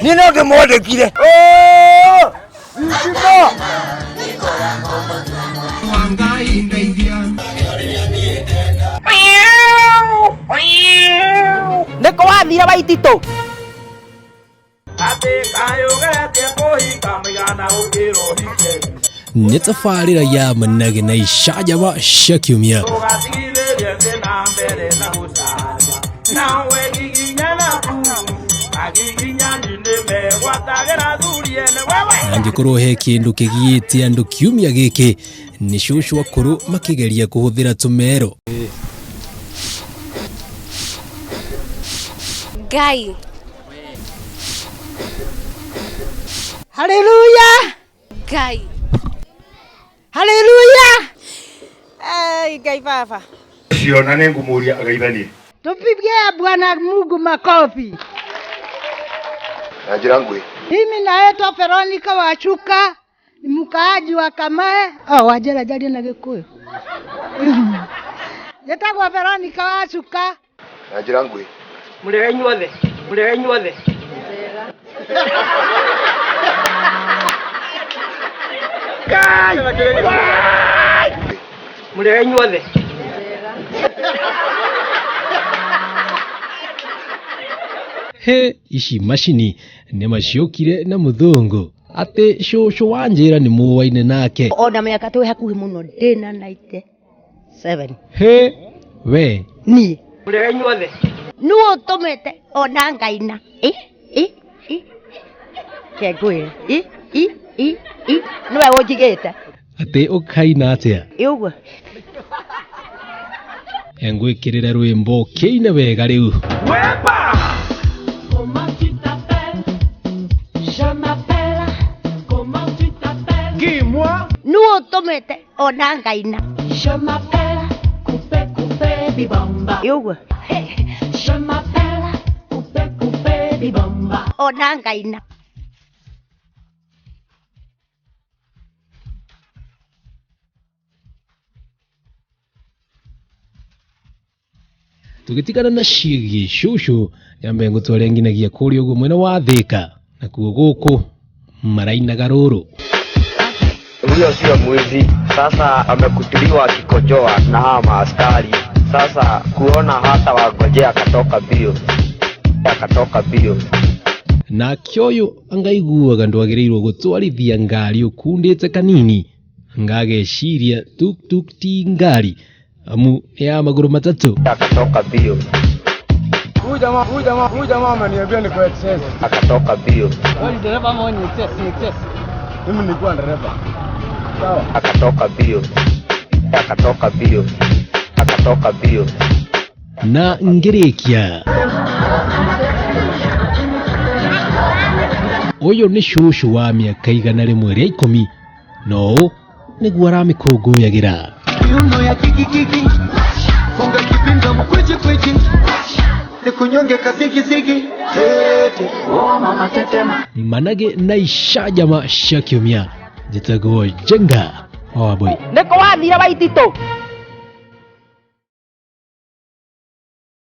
Nino de mode kile. Oh! Nishika. Wangai ndeithia. Neko wathira Waitito. Nĩ tabarĩra ya manage na icanjama cia kiumia. Angĩkorwo he kĩndũ kĩgiĩte andũ kiumia gĩkĩ nĩ cũcũ akũrũ makĩgeria kũhũthĩra tũmero. Ngai. Hallelujah. Ngai. Hallelujah. Ngai baba. Siona nengumuria agaithani. Tupigie Bwana Mungu makofi. Najira ngwe. Mimi naitwa Veronica Wachuka, ni mkaaji wa Kamae. Wajera jadi na Gikuyu. Nitagwa Veronica Wachuka. Najira ngwe. Murega inyuothe. Murega inyuothe. He ici macini nĩ maciokire na mũthũngũ atĩ cũcũ wa njĩra nĩ mũwaine nake. Ona miaka twĩ hakuhĩ mũno ndĩna 97. He we Niĩ. Murega inyuothe. Nũũ ũtũmĩte ona ngaina. Kengwĩra. Nĩwe ũnjigĩte. atĩ ũkaina atĩa. Ũguo. Engwĩkĩrĩra rwĩmbo kĩine wega rĩu. Nũũ ũtũmĩte ona ngaina. Je m'appelle Coupé Coupé Bibamba. Ũguo. Je m'appelle Coupé Coupé Bibamba. Ona ngaina. Tũgĩtigana na ciĩgiĩ cũcũ nyambe ngũtware nginagia kũrĩa ũguo mwena wa Thĩka nakuo gũkũ marainaga rũrũ. Huyo sio mwizi, sasa amekutiliwa akikojoa na hawa maaskari. Sasa kuona hata wangojea akatoka bio. Nake ũyũ angaiguaga ndwagĩrĩirwo gũtwarithia ngari ũkundĩte kanini, ngageciria tuk ti ngari amu ya magũrũ matatũ. Akatoka bio. Huyu jamaa ameniambia niko excess. Akatoka bio. Wewe ni dereva ama ni excess? Mimi nilikuwa dereva. Sawa. Akatoka bio. Na ngĩrĩkia ũyũ nĩ cũcũ wa mĩaka 110 no nĩguo aramĩkũngũyagĩra. Kiuno ya kikikiki, funga kipinda mkwichi, nikunyonge kasigizigi, tete, mama tetema. Manage na icanjama cia kiumia njĩtagwo Jenga Wambui. Neko wathira Waitito.